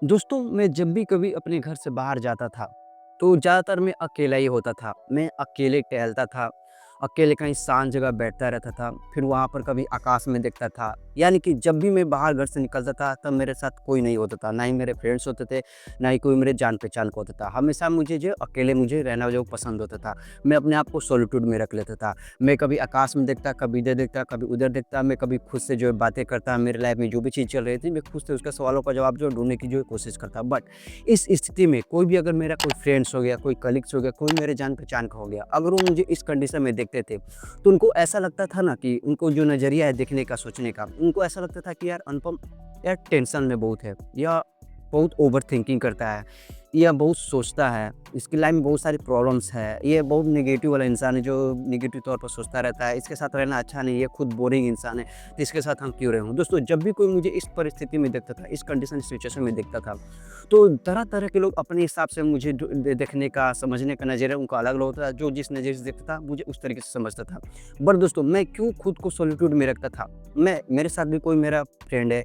दोस्तों, मैं जब भी कभी अपने घर से बाहर जाता था, तो ज़्यादातर मैं अकेला ही होता था। मैं अकेले टहलता था, अकेले कहीं शांत जगह बैठता रहता था, फिर वहाँ पर कभी आकाश में देखता था। यानी कि जब भी मैं बाहर घर से निकलता था, तब मेरे साथ कोई नहीं होता था, ना ही मेरे फ्रेंड्स होते थे, ना ही कोई मेरे जान-पहचान का होता था। हमेशा मुझे जो अकेले मुझे रहना जो पसंद होता था। मैं अपने आप को सॉलिट्यूड में रख लेता था। मैं कभी आकाश में देखता, कभी इधर देखता, कभी उधर देखता। मैं कभी खुद से जो है बातें करता, मेरे लाइफ में जो भी चीज़ चल रही थी, मैं खुद से उसका सवालों का जवाब जो है ढूँढने की जो है कोशिश करता। बट इस स्थिति में कोई भी अगर मेरा कोई फ्रेंड्स हो गया, कोई कलीग्स हो गया, कोई मेरे जान-पहचान का हो गया, अगर वो मुझे इस कंडीशन में देखते थे, तो उनको ऐसा लगता था ना कि उनको जो नज़रिया है देखने का, सोचने का, उनको ऐसा लगता था कि यार अनुपम यार टेंशन में बहुत है, या बहुत ओवरथिंकिंग करता है, या बहुत सोचता है, इसकी लाइफ में बहुत सारी प्रॉब्लम्स है, ये बहुत नेगेटिव वाला इंसान है जो नेगेटिव तौर पर सोचता रहता है, इसके साथ रहना अच्छा नहीं है, खुद बोरिंग इंसान है, तो इसके साथ हम क्यों रहूँ? दोस्तों, जब भी कोई मुझे इस परिस्थिति में देखता था, इस कंडीशन सिचुएशन में देखता था, तो तरह-तरह के लोग अपने हिसाब से मुझे देखने का, समझने का नज़रिया उनका अलग-अलग होता था। जो जिस नज़रिए से देखता था, मुझे उस तरीके से समझता था। बट दोस्तों, मैं क्यों खुद को सॉलिट्यूड में रखता था? मेरे साथ भी कोई मेरा फ्रेंड है,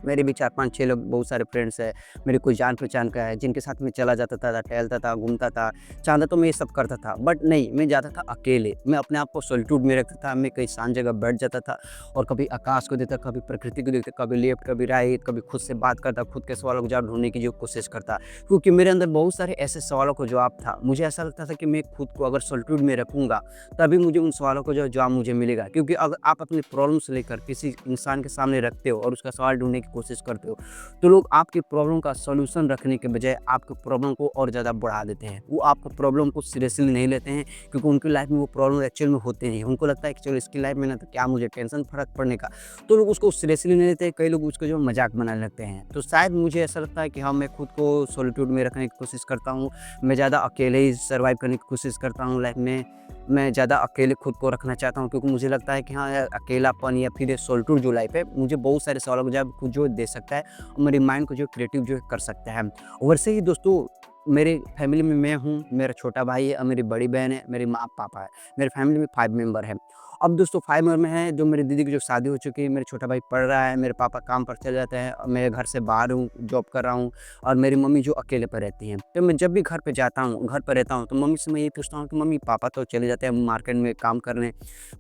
मेरे भी 4-5-6 लोग, बहुत सारे फ्रेंड्स हैं, मेरे कोई जान-पहचान का है, जिनके साथ मैं चला जाता था, टहलता था, घूमता था, चाहता तो मैं ये सब करता था। बट नहीं, मैं जाता था अकेले, मैं अपने आप को सॉलिट्यूड में रखता था, मैं कहीं शांत जगह बैठ जाता था और कभी आकाश को देखता, कभी प्रकृति को देखता, कभी लेफ्ट, कभी राइट, कभी खुद से बात करता, खुद के सवालों का जवाब ढूँढने की जो कोशिश करता। क्योंकि मेरे अंदर बहुत सारे ऐसे सवालों का जवाब था। मुझे ऐसा लगता था कि मैं खुद को अगर सॉलिट्यूड में रखूँगा, तभी मुझे उन सवालों का जो जवाब मुझे मिलेगा। क्योंकि अगर आप अपनी प्रॉब्लम्स लेकर किसी इंसान के सामने रखते हो और उसका सवाल ढूँढने की कोशिश करते हो, तो लोग आपकी प्रॉब्लम का सॉल्यूशन रखने के बजाय आपकी प्रॉब्लम को और ज़्यादा बढ़ा देते हैं। वो आपकी प्रॉब्लम को सीरियसली नहीं लेते हैं, क्योंकि उनकी लाइफ में वो प्रॉब्लम एक्चुअल में होते नहीं हैं। उनको लगता है कि चलो इसकी लाइफ में ना तो क्या मुझे टेंशन फ़र्क पड़ने का। तो लोग उसको सीरियसली नहीं लेते हैं, कई लोग उसको जो मज़ाक बनाने लगते हैं। तो शायद मुझे ऐसा लगता है कि हाँ, मैं खुद को सॉलिट्यूड में रखने की कोशिश करता हूँ। मैं ज़्यादा अकेले ही सर्वाइव करने की कोशिश करता हूँ लाइफ में। मैं ज़्यादा अकेले खुद को रखना चाहता हूँ, क्योंकि मुझे लगता है कि हाँ यार, अकेलापन या फिर ये सॉलिट्यूड जो लाइफ है, मुझे बहुत सारे सवालों का जवाब खुद जो दे सकता है और मेरे माइंड को जो क्रिएटिव जो है कर सकता है। वैसे ही दोस्तों, मेरे फैमिली में मैं हूँ, मेरा छोटा भाई है और मेरी बड़ी बहन है, मेरी माँ-पापा है। मेरे फैमिली में 5 मेंबर हैं। अब दोस्तों 5 मेंबर में हैं, जो मेरी दीदी की जो शादी हो चुकी है, मेरे छोटा भाई पढ़ रहा है, मेरे पापा काम पर चले जाते हैं और मैं घर से बाहर हूँ, जॉब कर रहा हूँ और मेरी मम्मी जो अकेले पे रहती हैं। तो मैं जब भी घर पे जाता हूँ, घर पे रहता हूँ, तो मम्मी से मैं यही पूछता हूँ कि मम्मी पापा तो चले जाते हैं मार्केट में काम करने,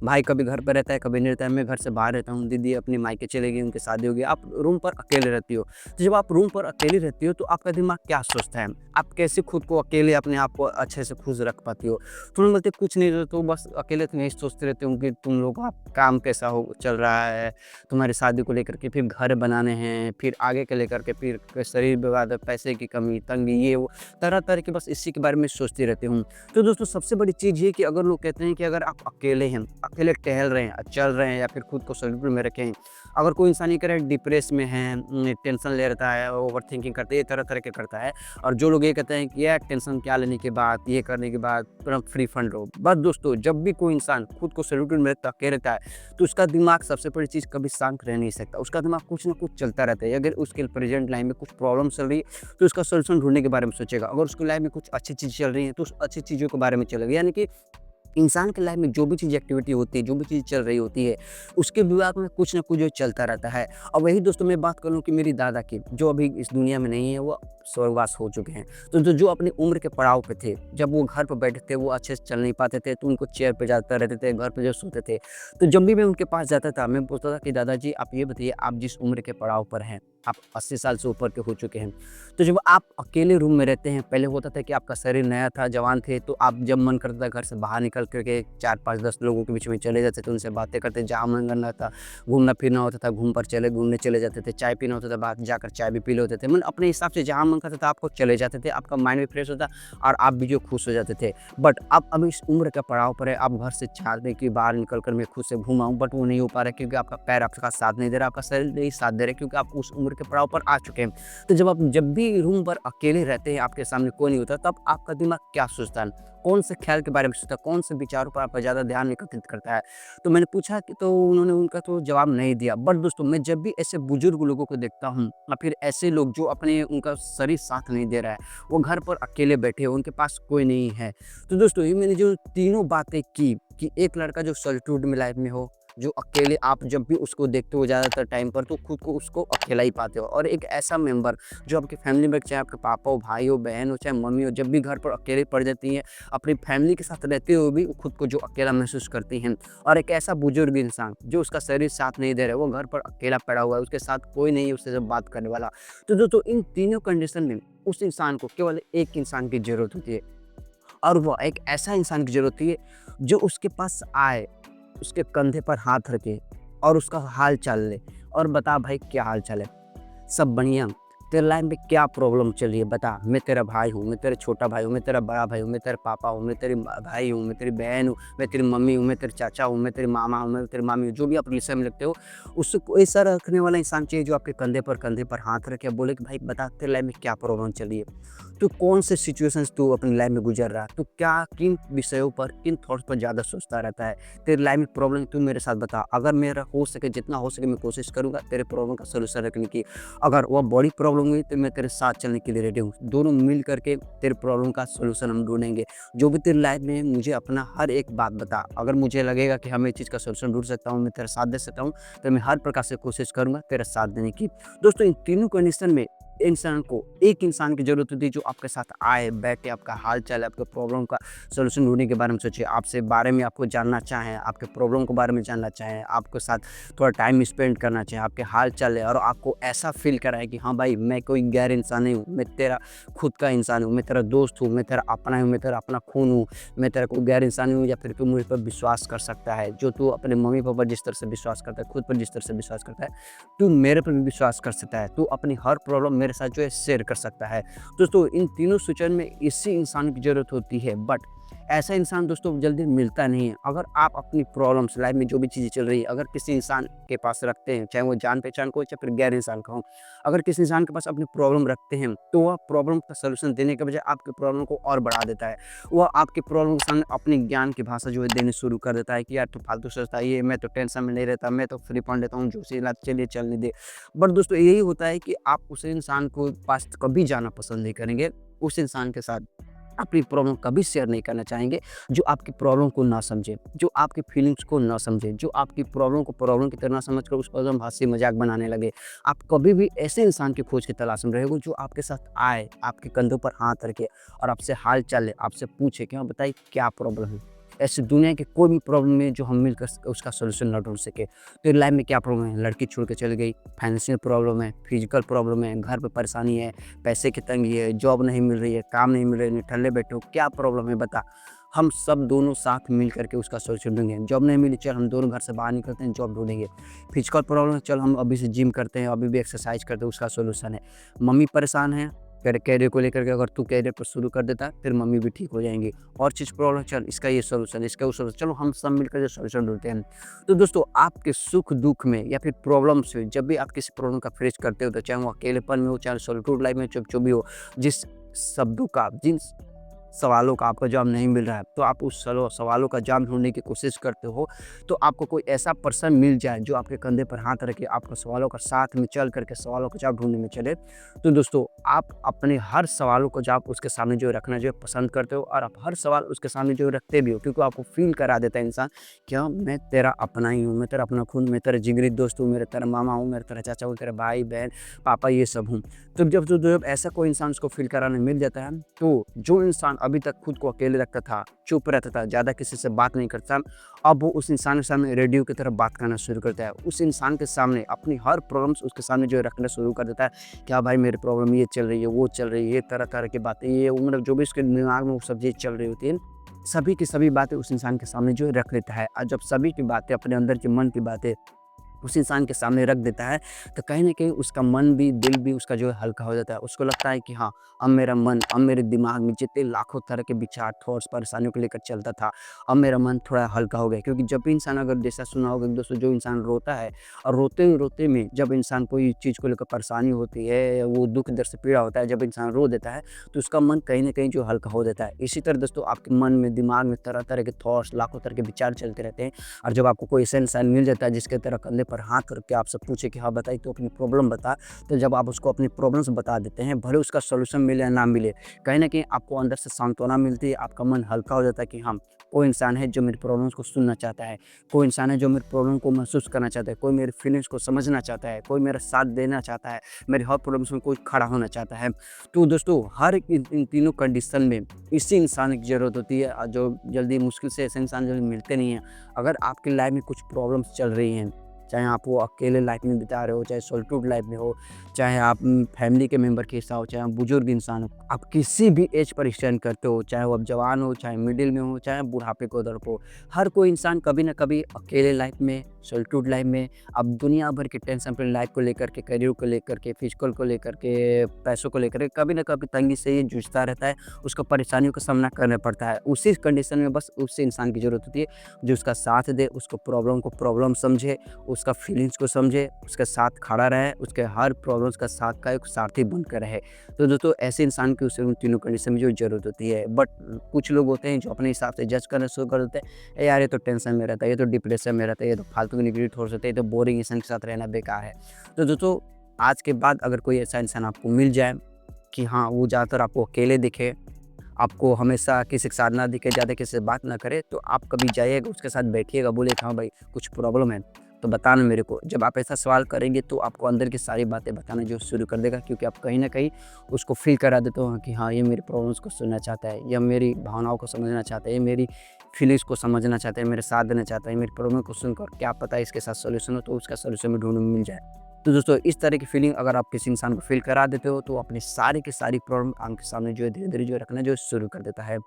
भाई कभी घर पे रहता है, कभी नहीं रहता है, मैं घर से बाहर रहता हूँ, दीदी अपने मायके चली गई, उनकी शादी हो गई, आप रूम पर अकेले रहती हो। तो जब आप रूम पर अकेले रहती हो, तो आपका दिमाग क्या सोचता है? आप कैसे खुद को अकेले अपने आप को अच्छे से खुश रख पाती हो? तो उन्होंने बोलते कुछ नहीं, तो बस अकेले तो यही सोचते रहते हो कि तुम लोग का काम कैसा हो चल रहा है, तुम्हारी शादी को लेकर के, फिर घर बनाने हैं, फिर आगे के लेकर के, फिर शरीर विवाद, पैसे की कमी, तंगी, ये वो, तरह-तरह के बस इसी के बारे में सोचती रहती हूँ। तो दोस्तों, सबसे बड़ी चीज़ ये है कि अगर लोग कहते हैं कि अगर आप अकेले हैं, अकेले टहल रहे हैं, चल रहे हैं या फिर खुद को सॉलिट्यूड में रखें, अगर कोई इंसान ये कह रहा है डिप्रेस में है, टेंशन ले रहता है, ओवरथिंकिंग करता है, ये तरह-तरह के करता है, और जो लोग ये कहते हैं कि यार टेंशन क्या लेने के बाद, ये करने के बाद तुरंत फ्री फंड रहो। बस दोस्तों, जब भी कोई इंसान खुद को सॉलिट्यूड में रहता है, तो उसका दिमाग, सबसे बड़ी चीज़, कभी शांत रह नहीं सकता। उसका दिमाग कुछ ना कुछ चलता रहता है। अगर उसके प्रेज़ेंट लाइफ़ में कुछ प्रॉब्लम चल रही है, तो उसका सॉल्यूशन ढूँढने के बारे में सोचेगा। अगर उसकी लाइफ़ में कुछ अच्छी चीज़ चल रही है, तो उस अच्छी चीज़ों के बारे में चलेगा। यानी कि इंसान की लाइफ में जो भी चीज़ एक्टिविटी होती है, जो भी चीज़ चल रही होती है, उसके दिमाग में कुछ न कुछ जो चलता रहता है। और वही दोस्तों, मैं बात करूँ कि मेरी दादा की, जो अभी इस दुनिया में नहीं है, वो स्वर्गवास हो चुके हैं। तो जो अपनी उम्र के पड़ाव पे थे, जब वो घर पे बैठे थे, वो अच्छे से चल नहीं पाते थे, तो उनको चेयर पे ज़्यादातर रहते थे, घर पे जो सोते थे। तो जब भी मैं उनके पास जाता था, मैं पूछता था कि दादाजी, आप ये बताइए, आप जिस उम्र के पड़ाव पर हैं, आप 80 साल से ऊपर के हो चुके हैं। तो जब आप अकेले रूम में रहते हैं, पहले होता था कि आपका शरीर नया था, जवान थे, तो आप जब मन करता था घर से बाहर निकल कर के 4, 5, 10 लोगों के बीच में चले जाते थे, उनसे बातें करते, जहाँ मन करना था, घूमना-फिरना होता था, घूमने चले जाते थे, चाय पीना होता था, बाहर जाकर चाय भी पी लेते थे। मतलब अपने हिसाब से जहाँ मन करता था, आपको चले जाते थे, आपका माइंड भी फ्रेश होता और आप भी जो खुश हो जाते थे। बट अब इस उम्र का पड़ाव पर है, आप घर से चाहते हैं कि बाहर निकल कर मैं खुद से घूम आऊँ, बट वो नहीं हो पा रहा है, क्योंकि आपका पैर आपका साथ नहीं दे रहा, आपका शरीर नहीं साथ दे रहा है, क्योंकि आप उस उम्र के पड़ाव पर आ चुके हैं। तो जब भी रूम पर अकेले रहते हैं, आपके सामने कोई नहीं होता, तब आपका दिमाग क्या सोचता है? कौन से ख़्याल के बारे में सोचता है? कौन से विचारों पर आपका ज़्यादा ध्यान एकत्रित करता है? तो मैंने पूछा कि, तो उन्होंने उनका तो जवाब नहीं दिया। बट दोस्तों, मैं जब भी ऐसे बुजुर्ग लोगों को देखता हूँ या फिर ऐसे लोग जो अपने उनका शरीर साथ नहीं दे रहा है, वो घर पर अकेले बैठे हैं, उनके पास कोई नहीं है। तो दोस्तों, ये मैंने जो तीनों बातें की कि एक लड़का जो सॉलिट्यूड में लाइफ़ में हो, जो अकेले आप जब भी उसको देखते हो ज़्यादातर टाइम पर, तो खुद को उसको अकेला ही पाते हो। और एक ऐसा मेंबर जो आपकी फैमिली में, चाहे आपके पापा हो, भाई हो, बहन हो, चाहे मम्मी हो, जब भी घर पर अकेले पड़ जाती हैं, अपनी फैमिली के साथ रहते हुए भी खुद को जो अकेला महसूस करती हैं। और एक ऐसा बुजुर्ग इंसान जो उसका शरीर साथ नहीं दे रहा है, वो घर पर अकेला पड़ा हुआ है, उसके साथ कोई नहीं है उससे जब बात करने वाला। तो दोस्तों इन तीनों कंडीशन में उस इंसान को केवल एक इंसान की ज़रूरत होती है, और वो एक ऐसा इंसान की ज़रूरत होती है जो उसके पास आए, उसके कंधे पर हाथ रखे और उसका हाल चाल ले और बता भाई क्या हाल चाल है? सब बढ़िया? तेरे लाइफ में क्या प्रॉब्लम चल रही है बता? मैं तेरा भाई हूँ, मैं तेरा छोटा भाई हूँ, मैं तेरा बड़ा भाई हूँ, मैं तेरा पापा हूँ, मैं तेरी भाई हूँ, मैं तेरी बहन हूँ, मैं तेरी मम्मी हूँ, मैं तेरे चाचा हूँ, मैं तेरे मामा हूँ, मैं तेरी मामी हूँ, जो भी आप रिश्ते में लगते हो, उससे कोई ऐसा रखने वाला इंसान चाहिए जो आपके कंधे पर हाथ रखे बोले कि भाई बता तेरे लाइफ में क्या प्रॉब्लम चल रही है? तू कौन से सिचुएशंस तू अपनी लाइफ में गुजर रहा है? तू क्या किन विषयों पर, किन थॉट्स पर ज़्यादा सोचता रहता है? तेरी लाइफ में प्रॉब्लम तू मेरे साथ बता। अगर मेरा हो सके, जितना हो सके मैं कोशिश करूँगा तेरे प्रॉब्लम का सॉल्यूशन रखने की। अगर वह बड़ी प्रॉब्लम हुई तो मैं तेरे साथ चलने के लिए रेडी हूँ। दोनों मिल करके तेरे प्रॉब्लम का सॉल्यूशन हम ढूँढेंगे। जो भी तेरी लाइफ में है मुझे अपना हर एक बात बता। अगर मुझे लगेगा कि हम इस चीज़ का सॉल्यूशन ढूँढ सकता हूँ, मैं तेरा साथ दे सकता हूँ, तो मैं हर प्रकार से कोशिश करूँगा तेरा साथ देने की। दोस्तों इन तीनों कंडीशन में इंसान को एक इंसान की ज़रूरत होती है जो आपके साथ आए, बैठे, आपका हाल चाल, आपके प्रॉब्लम का सॉल्यूशन ढूँढने के बारे में सोचे, आपसे बारे में आपको जानना चाहें, आपके प्रॉब्लम के बारे में जानना चाहें, आपके साथ थोड़ा टाइम स्पेंड करना चाहें, आपके हाल चाल है और आपको ऐसा फ़ील कराएँ कि हाँ भाई मैं कोई गैर इंसान नहीं हूँ, मैं तेरा खुद का इंसान हूँ, मैं तेरा दोस्त हूँ, मैं तेरा अपना हूँ, मैं तेरा अपना खून हूँ, मैं तेरा कोई गैर इंसान नहीं हूँ, या फिर तू मुझ पर विश्वास कर सकता है। जो तू अपने मम्मी-पापा पर जिस तरह से विश्वास करता है, खुद पर जिस तरह से विश्वास करता है, तू मेरे पर भी विश्वास कर सकता है। तू अपनी हर प्रॉब्लम मेरे साथ जो है शेयर कर सकता है। दोस्तों इन तीनों सिचुएशन में इसी इंसान की ज़रूरत होती है, बट ऐसा इंसान दोस्तों जल्दी मिलता नहीं है। अगर आप अपनी प्रॉब्लम्स लाइफ में जो भी चीज़ें चल रही है, अगर किसी इंसान के पास रखते हैं, चाहे वो जान-पहचान का हो या फिर गैर इंसान का हो, अगर किसी इंसान के पास अपनी प्रॉब्लम रखते हैं, तो वह प्रॉब्लम का सॉल्यूशन देने के बजाय आपकी प्रॉब्लम को और बढ़ा देता है। वह आपकी प्रॉब्लम के सामने अपनी ज्ञान की भाषा जो है देनी शुरू कर देता है कि यार तू फालतू सोचता है, ये मैं तो टेंशन में नहीं रहता, मैं तो फ्री फंड लेता हूँ, जो सी बात चलिए चलने दे। बट दोस्तों यही होता है कि आप उस इंसान को पास कभी जाना पसंद नहीं करेंगे, उस इंसान के साथ अपनी प्रॉब्लम कभी शेयर नहीं करना चाहेंगे, जो आपकी प्रॉब्लम को ना समझे, जो आपकी फीलिंग्स को ना समझे, जो आपकी प्रॉब्लम को प्रॉब्लम की तरह ना समझकर उस पर हँसी मज़ाक बनाने लगे। आप कभी भी ऐसे इंसान की खोज की तलाश में रहोगे जो आपके साथ आए, आपके कंधों पर हाथ रखे और आपसे हाल-चाल ले, आपसे पूछे कि हाँ बताइए क्या प्रॉब्लम है? ऐसी दुनिया की कोई भी प्रॉब्लम में जो हम मिलकर उसका सॉल्यूशन ना ढूँढ सके। तो लाइफ में क्या प्रॉब्लम है? लड़की छोड़ के चली गई, फाइनेंशियल प्रॉब्लम है, फिजिकल प्रॉब्लम है, घर पे परेशानी है, पैसे की तंगी है, जॉब नहीं मिल रही है, काम नहीं मिल रही है, निठल्ले बैठे हो, क्या प्रॉब्लम है बता? हम सब दोनों साथ मिल करके उसका सॉल्यूशन ढूँढेंगे। जॉब नहीं मिली, चल हम दोनों घर से बाहर निकलते हैं, जॉब ढूँढेंगे। फिजिकल प्रॉब्लम है, चल हम अभी से जिम करते हैं, अभी भी एक्सरसाइज करते हैं, उसका सॉल्यूशन है। मम्मी परेशान है, कैरियर को लेकर के, अगर तू कैरियर पर शुरू कर देता है, फिर मम्मी भी ठीक हो जाएँगी। और चीज़ प्रॉब्लम, चल इसका ये सॉल्यूशन है, इसका वो सॉल्यूशन, चलो हम सब मिलकर जो सॉल्यूशन ढूँढते हैं। तो दोस्तों आपके सुख-दुःख में या फिर प्रॉब्लम्स में जब भी आप किसी प्रॉब्लम का फेस करते हो, तो चाहे वो अकेलेपन में हो, चाहे सॉलिट्यूड लाइफ में जो भी हो, जिस शब्दों का, जिन सवालों का आपका जवाब नहीं मिल रहा है, तो आप उस सवालों का जवाब ढूँढने की कोशिश करते हो, तो आपको कोई ऐसा पर्सन मिल जाए जो आपके कंधे पर हाथ रख के आपको सवालों का साथ में चल करके सवालों का जवाब ढूँढने में चले। तो दोस्तों आप अपने हर सवालों का जवाब उसके सामने जो है रखना जो है पसंद करते हो, और आप हर सवाल उसके सामने जो है रखते भी हो, क्योंकि आपको फ़ील करा देता है इंसान कि हाँ, मैं तेरा अपना ही हूँ, मैं तेरा अपना खून, मैं तेरा जिगरी दोस्त हूँ, मेरा तेरा मामा हूँ, मेरा तेरा चाचा हूँ, तेरा भाई-बहन, पापा ये सब हूँ। तो जब ऐसा कोई इंसान उसको फ़ील कराने मिल जाता है, तो जो इंसान अभी तक खुद को अकेले रखता था, चुप रहता था, ज़्यादा किसी से बात नहीं करता, अब वो उस इंसान के सामने रेडियो की तरह बात करना शुरू करता है। उस इंसान के सामने अपनी हर प्रॉब्लम्स उसके सामने जो है रखना शुरू कर देता है। क्या भाई मेरी प्रॉब्लम ये चल रही है, वो चल रही है, ये तरह-तरह की बातें, ये वो मतलब जो भी उसके दिमाग में वो सब चीज़ चल रही होती है, सभी की सभी बातें उस इंसान के सामने जो है रख लेता है। और जब सभी की बातें, अपने अंदर के मन की बातें उस इंसान के सामने रख देता है, तो कहीं न कहीं उसका मन भी, दिल भी उसका जो है हल्का हो जाता है। उसको लगता है कि हाँ, अब मेरा मन, अब मेरे दिमाग में जितने लाखों तरह के विचार, थॉट्स, परेशानियों को लेकर चलता था, अब मेरा मन थोड़ा हल्का हो गया। क्योंकि जब भी इंसान, अगर जैसा सुना होगा कि दोस्तों, जो इंसान रोता है और रोते-रोते में जब इंसान कोई चीज़ को लेकर परेशानी होती है, वो दुःख दर्द से पीड़ा होता है, जब इंसान रो देता है, तो उसका मन कहीं न कहीं जो हल्का हो जाता है। इसी तरह दोस्तों आपके मन में, दिमाग में तरह-तरह के थॉट्स, लाखों तरह के विचार चलते रहते हैं, और जब आपको कोई ऐसा इंसान मिल जाता है जिसके तरह कंधे पर हाथ रख के आपसे पूछे कि हाँ बताइए, तो अपनी प्रॉब्लम बता। तो जब आप उसको अपनी प्रॉब्लम्स बता देते हैं, भले उसका सॉल्यूशन मिले या ना मिले, कहीं न कहीं आपको अंदर से सांत्वना मिलती है, आपका मन हल्का हो जाता है कि हाँ, कोई इंसान है जो मेरी प्रॉब्लम्स को सुनना चाहता है, कोई इंसान है जो मेरी प्रॉब्लम को महसूस करना चाहता है, कोई मेरी फीलिंग्स को समझना चाहता है, कोई मेरा साथ देना चाहता है, मेरी हर प्रॉब्लम्स में कोई खड़ा होना चाहता है। तो दोस्तों हर एक इन तीनों कंडीशन में इसी इंसान की ज़रूरत होती है, जो जल्दी मुश्किल से ऐसे इंसान जल्दी मिलते नहीं हैं। अगर आपकी लाइफ में कुछ प्रॉब्लम्स चल रही हैं, चाहे आप वो अकेले लाइफ में बिता रहे हो, चाहे सॉलिट्यूड लाइफ में हो, चाहे आप फैमिली के मेंबर के साथ हो, चाहे आप बुजुर्ग इंसान हो, आप किसी भी एज पर स्टैंड करते हो, चाहे वो आप जवान हो, चाहे मिडिल में हो, चाहे बुढ़ापे को तरफ हो, हर कोई इंसान कभी ना कभी अकेले लाइफ में, सॉलिट्यूड लाइफ में, अब दुनिया भर के टेंशन अपनी लाइफ को लेकर के, करियर को लेकर के, फिजिकल को लेकर के, पैसों को लेकर के, कभी ना कभी तंगी से ये जूझता रहता है, उसको परेशानियों का सामना करना पड़ता है। उसी कंडीशन में बस उस इंसान की ज़रूरत होती है जो उसका साथ दे, उसको प्रॉब्लम को प्रॉब्लम समझे, उसका फीलिंग्स को समझे, उसके साथ खड़ा रहे, उसके हर प्रॉब्लम्स का साथ का एक साथी बनकर रहे। तो दोस्तों ऐसे इंसान की उसे उन तीनों कंडीशन में जो ज़रूरत होती है। बट कुछ लोग होते हैं जो अपने हिसाब से जज करना शुरू कर देते हैं, "ए यार, ये तो टेंशन में रहता है, ये तो डिप्रेशन में रहता है, ये तो फालतू की नेगेटिव थॉट्स होते हैं, ये तो बोरिंग इंसान के साथ रहना बेकार है।" तो दोस्तों आज के बाद अगर कोई ऐसा इंसान आपको मिल जाए कि हाँ, वो ज़्यादातर आपको अकेले दिखे, आपको हमेशा किसी के साथ ना दिखे, ज़्यादा किसी से बात ना करे, तो आप कभी जाइएगा, उसके साथ बैठिएगा, बोलिए हाँ भाई, कुछ प्रॉब्लम है तो बताना मेरे को। जब आप ऐसा सवाल करेंगे तो आपको अंदर की सारी बातें बताना जो शुरू कर देगा, क्योंकि आप कहीं न कहीं उसको फ़ील करा देते हो कि हाँ, ये मेरी प्रॉब्लम्स को सुनना चाहता है, या मेरी भावनाओं को समझना चाहता है, ये मेरी फीलिंग्स को समझना चाहता है, मेरे साथ देना चाहता है, मेरी प्रॉब्लम को सुनकर क्या पता है इसके साथ सॉल्यूशन हो, तो उसका सॉल्यूशन भी ढूँढने में मिल जाए। तो दोस्तों इस तरह की फीलिंग अगर आप किसी इंसान को फ़ील करा देते हो, तो अपनी सारी की सारी प्रॉब्लम आपके सामने जो है धीरे-धीरे जो है रखना जो है शुरू कर देता है।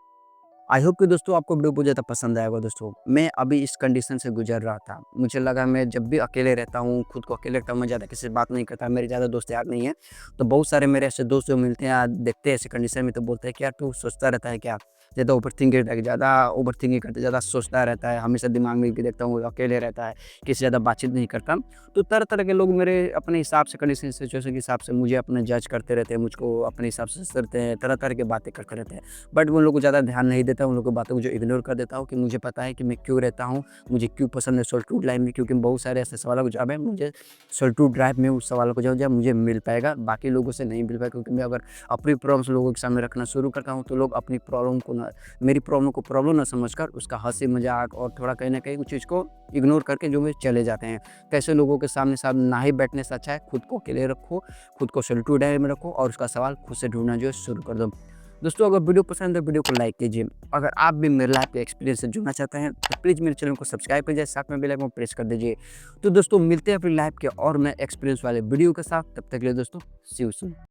आई होप कि दोस्तों आपको वीडियो बहुत ज़्यादा पसंद आएगा दोस्तों। मैं अभी इस कंडीशन से गुज़र रहा था। मुझे लगा मैं जब भी अकेले रहता हूँ, खुद को अकेले रखता हूँ, मैं ज़्यादा किसी से बात नहीं करता, मेरे ज़्यादा दोस्त यार नहीं हैं। तो बहुत सारे मेरे ऐसे दोस्त जो मिलते हैं, देखते हैं ऐसी कंडीशन में, तो बोलते हैं कि यार तू सोचता रहता है क्या? ज़्यादा ओवर थिंकिंग करता है, ज़्यादा सोचता रहता है, हमेशा दिमाग में भी देखता हूँ अकेले रहता है, किसी से ज़्यादा बातचीत नहीं करता। तो तरह-तरह के लोग मेरे अपने हिसाब से कंडीशन सिचुएशन के हिसाब से मुझे अपना जज करते रहते हैं, मुझको अपने हिसाब से करते हैं, तरह-तरह की बातें करते रहते हैं। बट मैं उन लोगों को ज़्यादा ध्यान नहीं देता, उन लोगों की बातों को जो इग्नोर कर देता हूँ कि मुझे पता है कि मैं क्यों रहता हूँ, मुझे क्यों पसंद है सॉलिट्यूड लाइफ में, क्योंकि बहुत सारे ऐसे सवालों का जवाब है मुझे सॉलिट्यूड लाइफ में, उस सवालों का जवाब मुझे मिल पाएगा, बाकी लोगों से नहीं मिल पाएगा। क्योंकि मैं अगर अपनी प्रॉब्लम्स लोगों के सामने रखना शुरू करता हूँ, तो लोग अपनी प्रॉब्लम को ना, मेरी प्रॉब्लम को प्रॉब्लम ना समझकर उसका हँसी मज़ाक और थोड़ा कहीं न कहीं उस चीज़ को इग्नोर करके जो है चले जाते हैं। तो ऐसे लोगों के सामने साथ ना ही बैठने से अच्छा है खुद को अकेले रखो, खुद को सॉलिट्यूड लाइफ में रखो और उसका सवाल खुद से ढूँढना जो है शुरू कर दो। दोस्तों अगर वीडियो पसंद है, वीडियो को लाइक कीजिए। अगर आप भी मेरे लाइफ के एक्सपीरियंस से जुड़ना चाहते हैं, तो प्लीज़ मेरे चैनल को सब्सक्राइब कीजिए, साथ में बेल आइकन प्रेस कर दीजिए। तो दोस्तों मिलते हैं अपनी लाइफ के और नए एक्सपीरियंस वाले वीडियो के साथ, तब तक के लिए दोस्तों सी यू सून।